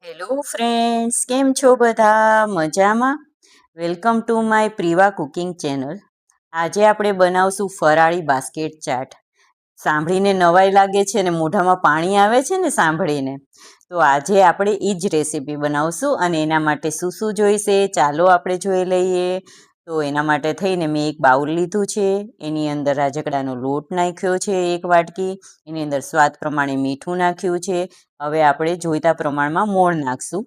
Hello friends, કેમ છો બધા? મજામાં? વેલકમ ટુ માય પ્રિવા કુકિંગ ચેનલ. આજે આપણે બનાવશું ફરાળી બાસ્કેટ ચાટ. સાંભળીને નવાઈ લાગે છે ને મોઢામાં પાણી આવે છે ને સાંભળીને. તો આજે આપણે એ જ રેસીપી બનાવશું અને એના માટે શું શું જોઈશે ચાલો આપણે જોઈ લઈએ. તો એના માટે થઈને મેં એક બાઉલ લીધું છે, એની અંદર રાજગડાનો લોટ નાખ્યો છે 1 વાટકી, એની અંદર સ્વાદ પ્રમાણે મીઠું નાખ્યું છે. હવે આપણે જોઈતા પ્રમાણમાં મોણ નાખશું,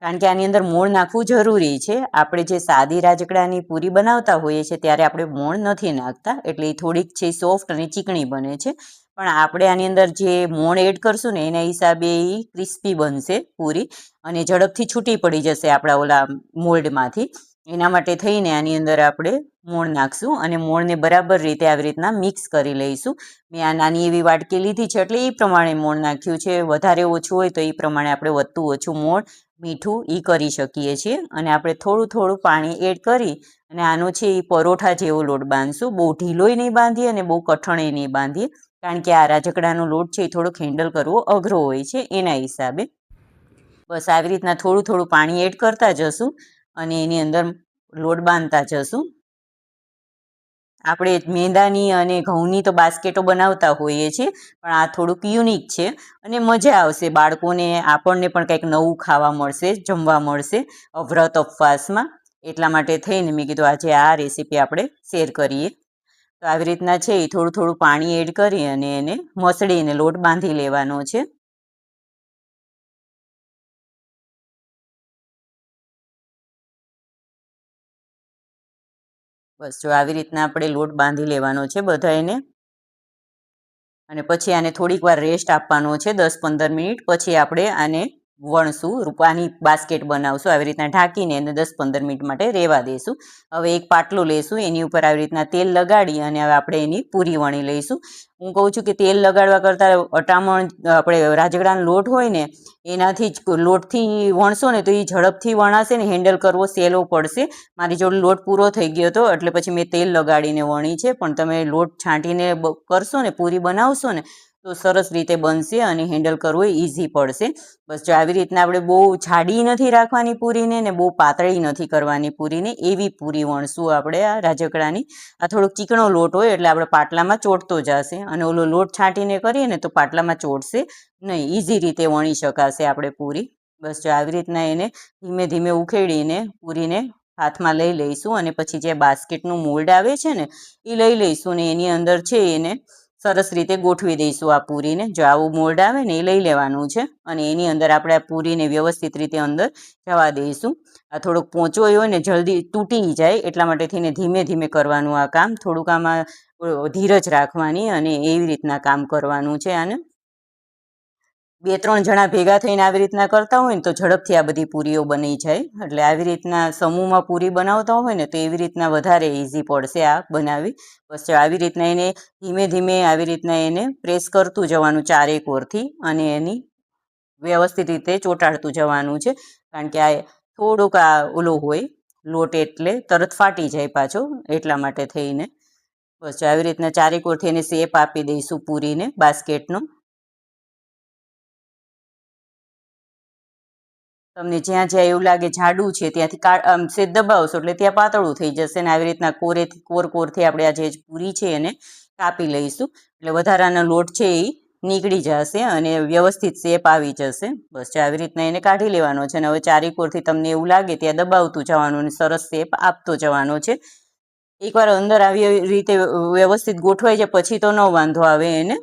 કારણ કે આની અંદર મોણ નાખવું જરૂરી છે. આપણે જે સાદી રાજગડાની પૂરી બનાવતા હોઈએ છીએ ત્યારે આપણે મોણ નથી નાખતા, એટલે એ થોડીક છે સોફ્ટ અને ચીકણી બને છે. પણ આપણે આની અંદર જે મોણ એડ કરશું ને એના હિસાબે એ ક્રિસ્પી બનશે પૂરી અને ઝડપથી છૂટી પડી જશે આપણા ઓલા મોલ્ડમાંથી. એના માટે થઈને આની અંદર આપણે મોણ નાખશું અને મોણને બરાબર રીતે આવી રીતના મિક્સ કરી લઈશું. મેં આ નાની એવી વાટકી લીધી છે એટલે એ પ્રમાણે મોણ નાખ્યું છે. વધારે ઓછું હોય તો એ પ્રમાણે આપણે વધતું ઓછું મોણ મીઠું એ કરી શકીએ છીએ. અને આપણે થોડું થોડું પાણી એડ કરી અને આનો છે એ પરોઠા જેવો લોટ બાંધશું. બહુ ઢીલોય નહીં બાંધીએ અને બહુ કઠણય નહીં બાંધીએ, કારણ કે આ રાજગડાનો લોટ છે એ થોડોક હેન્ડલ કરવો અઘરો હોય છે એના હિસાબે. બસ આવી રીતના થોડું થોડું પાણી એડ કરતા જશું અને એની અંદર લોટ બાંધતા જશું. આપણે મેંદાની અને ઘઉંની તો બાસ્કેટો બનાવતા હોઈએ છીએ, પણ આ થોડુંક યુનિક છે અને મજા આવશે. બાળકોને આપણને પણ કંઈક નવું ખાવા મળશે, જમવા મળશે વ્રત ઉપવાસમાં. એટલા માટે થઈને મેં કીધું આજે આ રેસીપી આપણે શેર કરીએ. તો આવી રીતના છે એ થોડું થોડું પાણી એડ કરી અને એને મસળીને લોટ બાંધી લેવાનો છે. બસ જો આવી રીતના આપણે લોટ બાંધી લેવાનો છે બધા એને. અને પછી આને થોડીક વાર રેસ્ટ આપવાનો છે 10-15 મિનિટ. પછી આપણે આને વણશું, રૂપાની બાસ્કેટ બનાવશું. આવી રીતના ઢાંકીને એને 10-15 મિનિટ માટે રહેવા દઈશું. હવે એક પાટલું લઈશું, એની ઉપર આવી રીતના તેલ લગાડી અને હવે આપણે એની પૂરી વણી લઈશું. હું કહું છું કે તેલ લગાડવા કરતાં અટામણ આપણે રાજગડાનો લોટ હોય ને એનાથી જ લોટથી વણશો ને તો એ ઝડપથી વણાશે ને હેન્ડલ કરવો સહેલો પડશે. મારી જોડે લોટ પૂરો થઈ ગયો હતો એટલે પછી મેં તેલ લગાડીને વણી છે, પણ તમે લોટ છાંટીને કરશો ને પૂરી બનાવશો ને તો સરસ રીતે બનશે અને હેન્ડલ કરવું ઇઝી પડશે. બસ જો આવી રીતના આપણે બહુ જાડી નથી રાખવાની પૂરીને ને બહુ પાતળી નથી કરવાની પૂરીને, એવી પૂરી વણશું આપણે આ રાજગડાની. આ થોડોક ચીકણો લોટ હોય એટલે આપણે પાટલામાં ચોટતો જશે, અને ઓલો લોટ છાંટીને કરીએ ને તો પાટલામાં ચોટશે નહીં, ઇઝી રીતે વણી શકાશે આપણે પૂરી. બસ જો આવી રીતના એને ધીમે ધીમે ઉખેડીને પૂરીને હાથમાં લઈ લઈશું અને પછી જે બાસ્કેટનું મોલ્ડ આવે છે ને એ લઈ લઈશું ને એની અંદર છે એને સરસ રીતે ગોઠવી દઈશું આ પૂરીને. જો આવું મોલ્ડ આવે ને એ લઈ લેવાનું છે અને એની અંદર આપણે આ પૂરીને વ્યવસ્થિત રીતે અંદર જવા દઈશું. આ થોડોક પોચો હોય ને જલ્દી તૂટી જાય, એટલા માટે થઈને ધીમે ધીમે કરવાનું આ કામ. થોડુંક આમાં ધીરજ રાખવાની અને એવી રીતના કામ કરવાનું છે. આને 2-3 જણા ભેગા થઈને આવી રીતના કરતા હોય ને તો ઝડપથી આ બધી પૂરીઓ બની જાય. એટલે આવી રીતના સમૂહમાં પૂરી બનાવતા હોય ને તો એવી રીતના વધારે ઇઝી પડશે આ બનાવી. બસ આવી રીતના એને ધીમે ધીમે આવી રીતના એને પ્રેસ કરતું જવાનું ચારેક ઓરથી અને એની વ્યવસ્થિત રીતે ચોંટાડતું જવાનું છે, કારણ કે આ થોડુંક આ ઓલો હોય લોટ એટલે તરત ફાટી જાય પાછો, એટલા માટે થઈને. બસ આવી રીતના ચારેક ઓરથી એને શેપ આપી દઈશું પૂરીને બાસ્કેટનો. તમને જ્યાં જ્યાં એવું લાગે જાડું છે ત્યાંથી સેજ દબાવશો એટલે ત્યાં પાતળું થઈ જશે. ને આવી રીતના કોરથી આપણે આ જે પૂરી છે એને કાપી લઈશું એટલે વધારાનો લોટ છે એ નીકળી જશે અને વ્યવસ્થિત શેપ આવી જશે. બસ આવી રીતના એને કાઢી લેવાનો છે અને હવે ચારેકોરથી તમને એવું લાગે ત્યાં દબાવતું જવાનું અને સરસ શેપ આપતો જવાનો છે. એકવાર અંદર આવી રીતે વ્યવસ્થિત ગોઠવાઈ જાય પછી તો ન વાંધો આવે. એને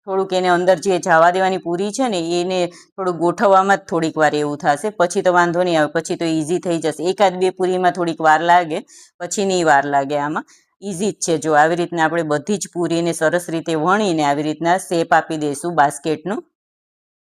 થોડુંક એને અંદર જે જવા દેવાની પૂરી છે ને એને થોડુંક ગોઠવવામાં જ થોડીક વાર એવું થશે, પછી તો વાંધો નહીં આવે, પછી તો ઇઝી થઈ જશે. 1-2 પૂરીમાં થોડીક વાર લાગે, પછી નહીં વાર લાગે. આમાં ઇઝી જ છે. જો આવી રીતના આપણે બધી જ પૂરીને સરસ રીતે વણીને આવી રીતના શેપ આપી દઈશું બાસ્કેટનો.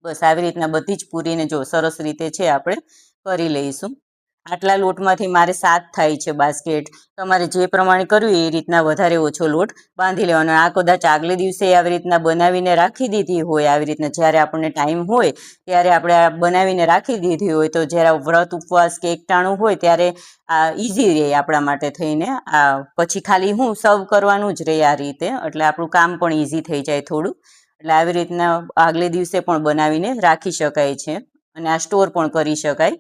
બસ આવી રીતના બધી જ પૂરીને જો સરસ રીતે છે આપણે કરી લઈશું. આટલા લોટમાંથી મારે 7 થાય છે બાસ્કેટ. તમારે જે પ્રમાણે કરવું એ રીતના વધારે ઓછો લોટ બાંધી લેવાનો. આ કદાચ આગલે દિવસે આવી રીતના બનાવીને રાખી દીધી હોય, આવી રીતના જ્યારે આપણને ટાઈમ હોય ત્યારે આપણે આ બનાવીને રાખી દીધી હોય તો જ્યારે વ્રત ઉપવાસ કે એકટાણું હોય ત્યારે આ ઇઝી રહે આપણા માટે થઈને. આ પછી ખાલી સર્વ કરવાનું જ રહે આ રીતે, એટલે આપણું કામ પણ ઇઝી થઈ જાય થોડું. એટલે આવી રીતના આગલે દિવસે પણ બનાવીને રાખી શકાય છે અને આ સ્ટોર પણ કરી શકાય.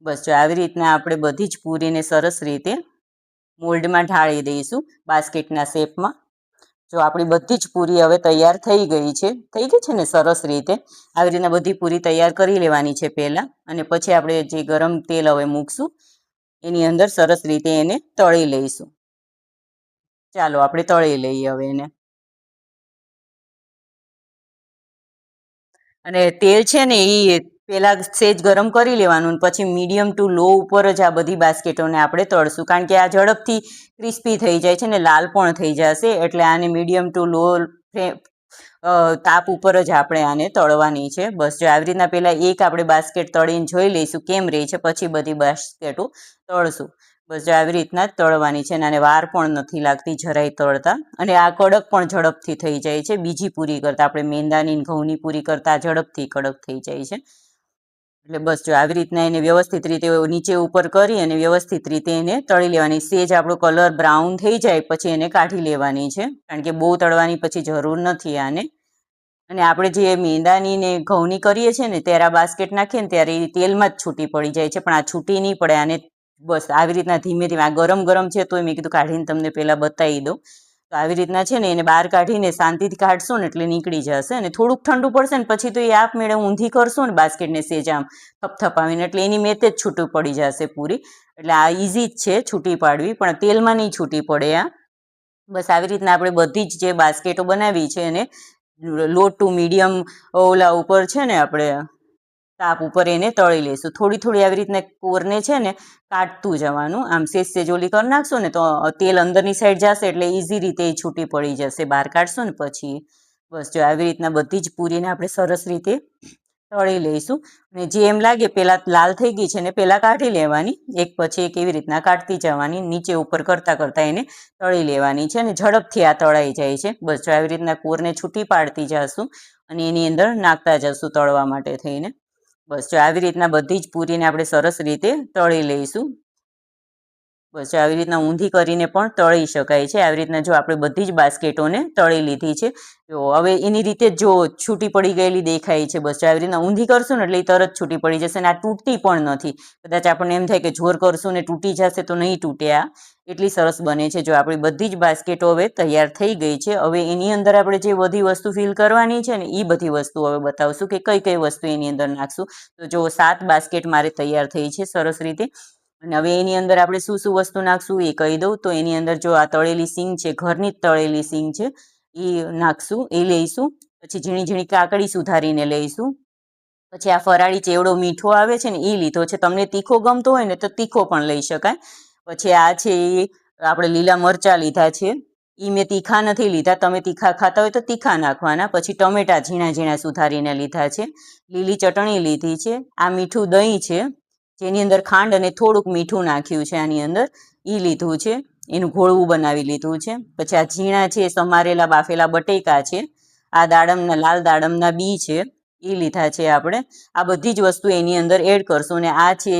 બસ જો આવી રીતના આપણે બધી જ પૂરીને સરસ રીતે મોલ્ડમાં ઢાળી દઈશું બાસ્કેટના શેપમાં. જો આપણી બધી જ પૂરી હવે તૈયાર થઈ ગઈ છે ને સરસ રીતે. આવી રીતના બધી પૂરી તૈયાર કરી લેવાની છે પહેલાં, અને પછી આપણે જે ગરમ તેલ હવે મૂકશું એની અંદર સરસ રીતે એને તળી લઈશું. ચાલો આપણે તળી લઈએ હવે એને. અને તેલ છે ને એ પહેલાં સેજ ગરમ કરી લેવાનું, પછી મીડિયમ ટુ લો ઉપર જ આ બધી બાસ્કેટોને આપણે તળશું, કારણ કે આ ઝડપથી ક્રિસ્પી થઈ જાય છે ને લાલ પણ થઈ જશે. એટલે આને મીડિયમ ટુ લો તાપ ઉપર જ આપણે આને તળવાની છે. બસ જો આવી રીતના પહેલાં એક આપણે બાસ્કેટ તળીને જોઈ લઈશું કેમ રહી છે, પછી બધી બાસ્કેટો તળશું. બસ જો આવી રીતના જ તળવાની છે, અને આને વાર પણ નથી લાગતી જરાય તળતા, અને આ કડક પણ ઝડપથી થઈ જાય છે બીજી પૂરી કરતાં. આપણે મેંદાની ઘઉંની પૂરી કરતાં ઝડપથી કડક થઈ જાય છે. એટલે બસ જો આવી રીતના એને વ્યવસ્થિત રીતે નીચે ઉપર કરી અને વ્યવસ્થિત રીતે એને તળી લેવાની. સેજ આપણો કલર બ્રાઉન થઈ જાય પછી એને કાઢી લેવાની છે, કારણ કે બહુ તળવાની પછી જરૂર નથી આને. અને આપણે જે મેંદાની ને ઘઉંની કરીએ છીએ ને ત્યારે આ બાસ્કેટ નાખીએ ને ત્યારે એ તેલમાં જ છૂટી પડી જાય છે, પણ આ છૂટી નહીં પડે. આને બસ આવી રીતના ધીમે ધીમે, આ ગરમ ગરમ છે તો મેં કીધું કાઢીને તમને પહેલાં બતાવી દઉં. તો આવી રીતના છે ને એને બહાર કાઢીને શાંતિથી કાઢશો ને એટલે નીકળી જશે. અને થોડુંક ઠંડુ પડશે ને પછી તો એ આપમેળે ઊંધી કરશો ને બાસ્કેટને સેજ આમ થપથપાવીને, એટલે એની મેતે જ છૂટું પડી જશે પૂરી. એટલે આ ઇઝી જ છે છૂટી પાડવી, પણ તેલમાં નહીં છૂટી પડે આ. બસ આવી રીતના આપણે બધી જ જે બાસ્કેટો બનાવી છે એને લો ટુ મીડિયમ ઓલા ઉપર છે ને આપણે તાપ ઉપર એને તળી લઈશું. થોડી થોડી આવી રીતના કોરને છે ને કાઢતું જવાનું. આમ સેજ ઓલી કરી નાખશો ને તો તેલ અંદરની સાઈડ જશે એટલે ઇઝી રીતે એ છૂટી પડી જશે બહાર કાઢશો ને પછી. બસ જો આવી રીતના બધી જ પૂરીને આપણે સરસ રીતે તળી લઈશું. અને જે એમ લાગે પહેલાં લાલ થઈ ગઈ છે ને પહેલાં કાઢી લેવાની, એક પછી એક એવી રીતના કાઢતી જવાની, નીચે ઉપર કરતાં કરતાં એને તળી લેવાની છે. અને ઝડપથી આ તળાઈ જાય છે. બસ જો આવી રીતના કોરને છૂટી પાડતી જશું અને એની અંદર નાખતા જશું તળવા માટે થઈને. બસ જો આવી રીતના બધી જ પૂરીને આપણે સરસ રીતે તળી લઈશું. બસ આવી રીતના ઊંધી કરીને પણ તળી શકાય છે. આવી રીતના જો આપણે બધી જ બાસ્કેટોને તળી લીધી છે. તો હવે એની રીતે જો છૂટી પડી ગયેલી દેખાય છે. બસ આવી રીતના ઊંધી કરશું ને એટલે એ તરત છૂટી પડી જશે. અને આ તૂટતી પણ નથી. કદાચ આપણને એમ થાય કે જોર કરશું ને તૂટી જશે, તો નહીં તૂટે. આ એટલી સરસ બને છે. જો આપણી બધી જ બાસ્કેટો હવે તૈયાર થઈ ગઈ છે. હવે એની અંદર આપણે જે બધી વસ્તુ ફિલ કરવાની છે ને એ બધી વસ્તુ હવે બતાવશું કે કઈ કઈ વસ્તુ એની અંદર નાખશું. તો જો 7 બાસ્કેટ મારે તૈયાર થઈ છે સરસ રીતે. અને હવે એની અંદર આપણે શું શું વસ્તુ નાખશું એ કહી દઉં. તો એની અંદર જો આ તળેલી સિંગ છે, ઘરની જ તળેલી સિંગ છે, એ નાખશું, એ લઈશું. પછી ઝીણી ઝીણી કાકડી સુધારીને લઈશું. પછી આ ફરાળી ચેવડો મીઠો આવે છે ને એ લીધો છે. તમને તીખો ગમતો હોય ને તો તીખો પણ લઈ શકાય. પછી આ છે એ આપણે લીલા મરચાં લીધા છે, એ મેં તીખા નથી લીધા. તમે તીખા ખાતા હોય તો તીખા નાખવાના. પછી ટમેટા ઝીણા ઝીણા સુધારીને લીધા છે. લીલી ચટણી લીધી છે. આ મીઠું દહીં છે જેની અંદર ખાંડ અને થોડુંક મીઠું નાખ્યું છે આની અંદર, એ લીધું છે. એનું ઘોળવું બનાવી લીધું છે. પછી આ ઝીણા છે સમારેલા બાફેલા બટેકા છે. આ લાલ દાડમના બી છે, એ લીધા છે આપણે. આ બધી જ વસ્તુ એની અંદર એડ કરશું. અને આ છે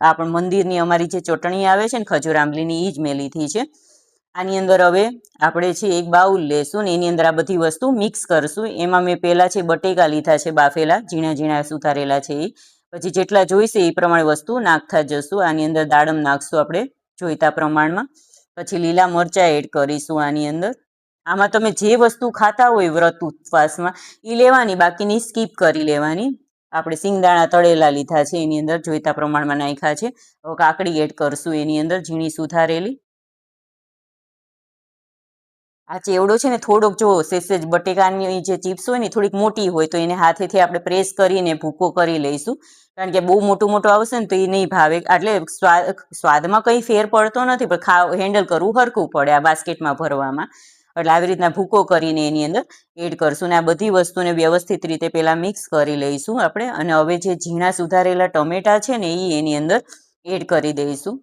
આપણ મંદિરની અમારી જે ચટણી આવે છે ને ખજૂર આંબલીની, એ જ મેં લીધી છે. આની અંદર હવે આપણે છે એક બાઉલ લેશું ને એની અંદર આ બધી વસ્તુ મિક્સ કરશું. એમાં મેં પહેલાં છે બટેકા લીધા છે બાફેલા, ઝીણા ઝીણા સુધારેલા છે એ. પછી જેટલા જોઈશે એ પ્રમાણે વસ્તુ નાખતા જશું. આની અંદર દાડમ નાખશું આપણે જોઈતા પ્રમાણમાં. પછી લીલા મરચાં એડ કરીશું આની અંદર. આમાં તમે જે વસ્તુ ખાતા હોય વ્રત ઉપવાસમાં એ લેવાની, બાકીની સ્કીપ કરી લેવાની. આપણે સિંગદાણા તળેલા લીધા છે, એની અંદર જોઈતા પ્રમાણમાં નાખ્યા છે. હવે કાકડી એડ કરશું એની અંદર ઝીણી સુધારેલી. આ ચેવડો છે ને થોડોક જો સેજ બટેકાની જે ચિપ્સ હોય ને થોડીક મોટી હોય તો એને હાથેથી આપણે પ્રેસ કરીને ભૂકો કરી લઈશું. કારણ કે બહુ મોટું મોટું આવશે ને તો એ નહીં ભાવે. એટલે સ્વાદમાં કંઈ ફેર પડતો નથી, પણ હેન્ડલ કરવું હરખું પડે આ બાસ્કેટમાં ભરવામાં. એટલે આવી રીતના ભૂકો કરીને એની અંદર એડ કરશું. ને આ બધી વસ્તુને વ્યવસ્થિત રીતે પહેલાં મિક્સ કરી લઈશું આપણે. અને હવે જે ઝીણા સુધારેલા ટમેટા છે ને એ એની અંદર એડ કરી દઈશું.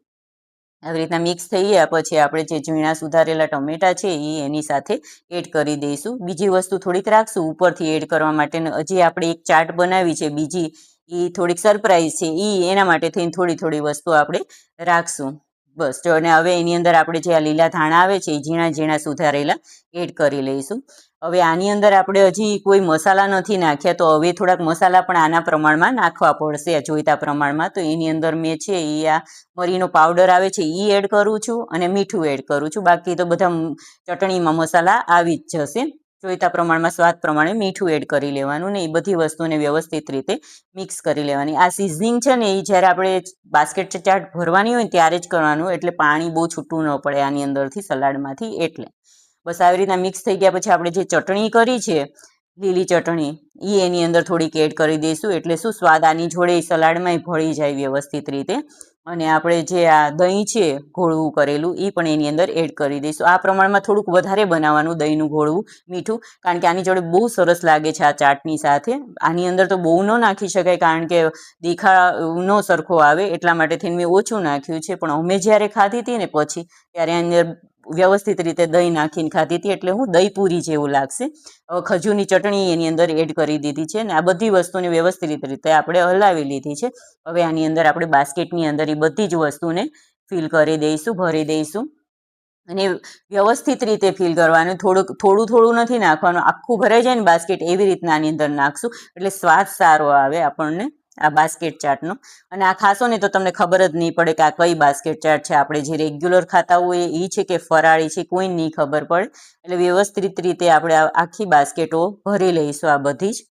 આવી રીતના મિક્સ થઈ ગયા પછી આપણે જે ઝીણા સુધારેલા ટમેટા છે એ એની સાથે એડ કરી દઈશું. બીજી વસ્તુ થોડીક રાખશું ઉપરથી એડ કરવા માટે. હજી આપણે એક ચાટ બનાવી છે બીજી, એ થોડીક સરપ્રાઈઝ છે, એ એના માટે થઈને થોડી થોડી વસ્તુ આપણે રાખશું. બસ જો. અને હવે એની અંદર આપણે જે આ લીલા ધાણા આવે છે એ ઝીણા ઝીણા સુધારેલા એડ કરી લઈશું. હવે આની અંદર આપણે હજી કોઈ મસાલા નથી નાખ્યા, તો હવે થોડાક મસાલા પણ આના પ્રમાણમાં નાખવા પડશે, આ જોઈતા પ્રમાણમાં. તો એની અંદર મેં છે એ આ મરીનો પાવડર આવે છે એ એડ કરું છું અને મીઠું એડ કરું છું. બાકી તો બધા ચટણીમાં મસાલા આવી જ જશે. જોઈતા પ્રમાણમાં સ્વાદ પ્રમાણે મીઠું એડ કરી લેવાનું ને એ બધી વસ્તુને વ્યવસ્થિત રીતે મિક્સ કરી લેવાની. આ સિઝનિંગ છે ને એ જ્યારે આપણે બાસ્કેટ ચાટ ભરવાની હોય ને ત્યારે જ કરવાનું, એટલે પાણી બહુ છૂટું ન પડે આની અંદરથી સલાડમાંથી. એટલે બસ આવી રીતના મિક્સ થઈ ગયા પછી આપણે જે ચટણી કરી છે લીલી ચટણી એ એની અંદર થોડીક એડ કરી દઈશું, એટલે શું સ્વાદ આની જોડે સલાડમાં ભળી જાય વ્યવસ્થિત રીતે. અને આપણે જે આ દહીં છે ઘોળવું કરેલું એ પણ એની અંદર એડ કરી દઈશું. આ પ્રમાણમાં થોડુંક વધારે બનાવવાનું દહીંનું ઘોળવું મીઠું, કારણ કે આની જોડે બહુ સરસ લાગે છે આ ચાટની સાથે. આની અંદર તો બહુ ન નાખી શકાય કારણ કે દેખા ન સરખો આવે, એટલા માટેથી મેં ઓછું નાખ્યું છે. પણ અમે જ્યારે ખાધી હતી ને પછી ત્યારે આની અંદર વ્યવસ્થિત રીતે દહીં નાખીને ખાધી હતી, એટલે હું દહીં પૂરી જેવું લાગશે. હવે ખજૂરની ચટણી એની અંદર એડ કરી દીધી છે ને આ બધી વસ્તુને વ્યવસ્થિત રીતે આપણે હલાવી લીધી છે. હવે આની અંદર આપણે બાસ્કેટની અંદર એ બધી જ વસ્તુને ફિલ કરી દઈશું, ભરી દઈશું અને વ્યવસ્થિત રીતે ફિલ કરવાનું. થોડું નથી નાખવાનું, આખું ભરાઈ જાય ને બાસ્કેટ એવી રીતના આની અંદર નાખશું એટલે સ્વાદ સારો આવે આપણને આ બાસ્કેટ ચાટનો. અને આ ખાશો ને તો તમને ખબર જ નહીં પડે કે આ કઈ બાસ્કેટ ચાટ છે, આપણે જે રેગ્યુલર ખાતા હોઈએ એ છે કે ફરાળી છે, કોઈ નહીં ખબર પડે. એટલે વ્યવસ્થિત રીતે આપણે આખી બાસ્કેટો ભરી લઈશું આ બધી જ.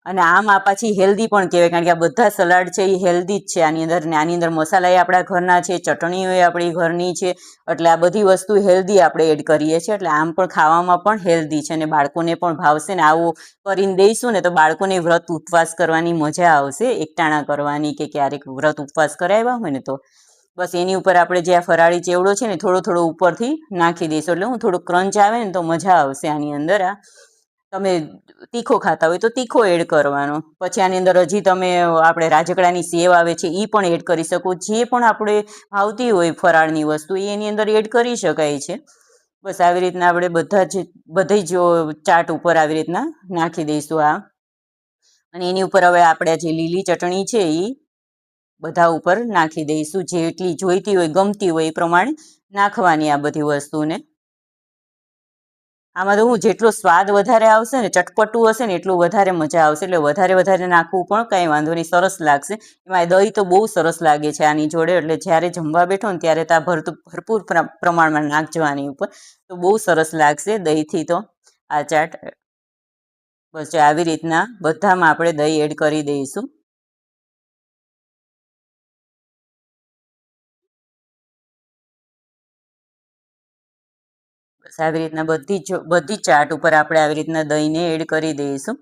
અને આમ આ પાછી હેલ્ધી પણ કહેવાય, કારણ કે આ બધા સલાડ છે એ હેલ્ધી જ છે આની અંદર. ને આની અંદર મસાલા એ આપણા ઘરના છે, ચટણીઓ એ આપણી ઘરની છે, એટલે આ બધી વસ્તુ હેલ્ધી આપણે એડ કરીએ છીએ, એટલે આમ પણ ખાવામાં પણ હેલ્ધી છે અને બાળકોને પણ ભાવશે. ને આવું કરીને દઈશું ને તો બાળકોને વ્રત ઉપવાસ કરવાની મજા આવશે, એકટાણા કરવાની કે ક્યારેક વ્રત ઉપવાસ કરાવ્યા હોય ને તો. બસ એની ઉપર આપણે જે આ ફરાળી ચેવડો છે ને થોડો ઉપરથી નાખી દઈશું, એટલે હું થોડું ક્રંચ આવે ને તો મજા આવશે આની અંદર. આ તમે તીખો ખાતા હોય તો તીખો એડ કરવાનો. પછી આની અંદર હજી તમે આપણે રાજગરાની સેવ આવે છે એ પણ એડ કરી શકો, જે પણ આપણે ભાવતી હોય ફરાળની વસ્તુ એની અંદર એડ કરી શકાય છે. બસ આવી રીતના આપણે બધી જ ચાટ ઉપર આવી રીતના નાખી દઈશું આ. અને એની ઉપર હવે આપણે જે લીલી ચટણી છે એ બધા ઉપર નાખી દઈશું, જેટલી જોઈતી હોય ગમતી હોય એ પ્રમાણે નાખવાની આ બધી વસ્તુને. આમાં તો હું જેટલો સ્વાદ વધારે આવશે ને, ચટપટું હશે ને એટલું વધારે મજા આવશે, એટલે વધારે નાખવું પણ કંઈ વાંધો નહીં, સરસ લાગશે. એમાં દહીં તો બહુ સરસ લાગે છે આની જોડે, એટલે જ્યારે જમવા બેઠો ને ત્યારે તો આ ભરપૂર પ્રમાણમાં નાખજો આની ઉપર, તો બહુ સરસ લાગશે દહીંથી તો આ ચાટ. બસ આવી રીતના બધામાં આપણે દહીં એડ કરી દઈશું. બસ આવી રીતના બધી ચાટ ઉપર આપણે આવી રીતના દહીંને એડ કરી દઈશું.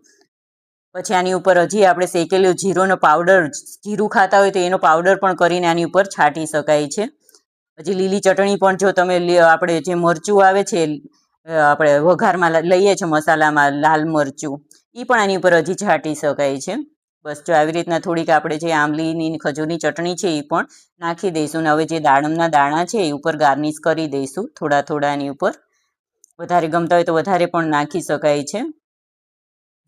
પછી આની ઉપર હજી આપણે શેકેલું જીરોનો પાવડર, જીરું ખાતા હોય તો એનો પાવડર પણ કરીને આની ઉપર છાંટી શકાય છે. હજી લીલી ચટણી પણ જો તમે આપણે જે મરચું આવે છે આપણે વઘારમાં લઈએ છીએ મસાલામાં લાલ મરચું, એ પણ આની ઉપર હજી છાંટી શકાય છે. બસ જો આવી રીતના થોડીક આપણે જે આંબલીની ખજૂરની ચટણી છે એ પણ નાખી દઈશું. અને હવે જે દાડમના દાણા છે એ ઉપર ગાર્નિશ કરી દઈશું થોડાની ઉપર. વધારે ગમતા હોય તો વધારે પણ નાખી શકાય છે.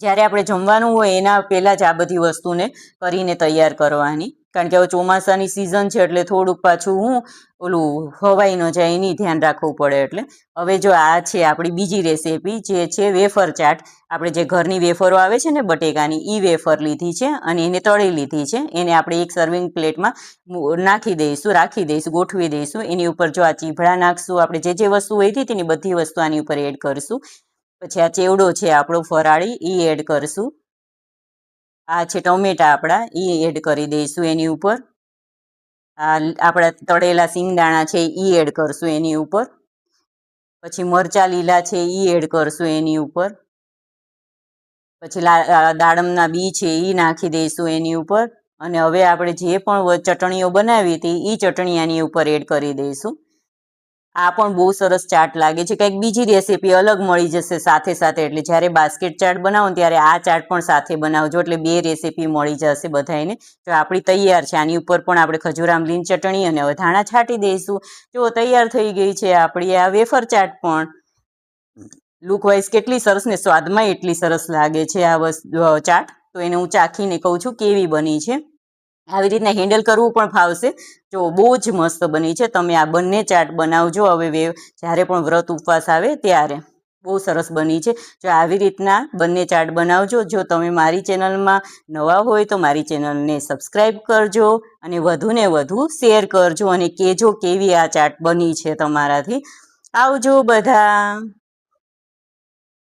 જ્યારે આપણે જમવાનું હોય એના પહેલાં જ આ બધી વસ્તુને કરીને તૈયાર કરવાની, કારણ કે હવે ચોમાસાની સિઝન છે એટલે થોડુંક પાછું ઓલું હવાઈ ન જાય એની ધ્યાન રાખવું પડે. એટલે હવે જો આ છે આપણી બીજી રેસીપી, જે છે વેફર ચાટ. આપણે જે ઘરની વેફરો આવે છે ને બટેકાની, એ વેફર લીધી છે અને એને તળી લીધી છે. એને આપણે એક સર્વિંગ પ્લેટમાં રાખી દઈશું, ગોઠવી દઈશું. એની ઉપર જો આ ચીભડા નાખશું, આપણે જે વસ્તુ હોય હતી તેની બધી વસ્તુ આની ઉપર એડ કરીશું. પછી આ ચેવડો છે આપણો ફરાળી એ એડ કરીશું. આ છે ટમેટા આપણા, એ એડ કરી દઈશું એની ઉપર. આ આપણા તળેલા સિંગદાણા છે એ એડ કરશું એની ઉપર. પછી મરચા લીલા છે એ એડ કરશું એની ઉપર. પછી દાડમના બી છે એ નાખી દઈશું એની ઉપર. અને હવે આપણે જે પણ ચટણીઓ બનાવી હતી એ ચટણી આની ઉપર એડ કરી દઈશું. આ પણ બહુ સરસ ચાટ લાગે છે, કંઈક બીજી રેસીપી અલગ મળી જશે સાથે, એટલે જ્યારે બાસ્કેટ ચાટ બનાવો ત્યારે આ ચાટ પણ સાથે બનાવજો, એટલે બે રેસીપી મળી જશે બધાને. તો આપણી તૈયાર છે. આની ઉપર પણ આપણે ખજૂર આંબલીની ચટણી અને હવે ધાણા છાંટી દઈશું. જો તૈયાર થઈ ગઈ છે આપણી આ વેફર ચાટ પણ. લુકવાઇઝ કેટલી સરસ ને સ્વાદમાં એટલી સરસ લાગે છે આ ચાટ. તો એને હું ચાખીને કહું છું કેવી બની છે. આવી રીતના હેન્ડલ કરવું પણ ફાવશે. જો બહુ જ મસ્ત બની છે. તમે આ બંને ચાટ બનાવજો હવે જ્યારે પણ વ્રત ઉપવાસ આવે ત્યારે. બહુ સરસ બની છે। જો આવી રીતના બંને ચાટ બનાવજો। જો તમે મારી ચેનલમાં નવા હોય તો મારી ચેનલને સબસ્ક્રાઈબ કરજો અને વધુને વધુ શેર કરજો અને કહેજો કેવી આ ચાટ બની છે તમારાથી। આવજો બધા।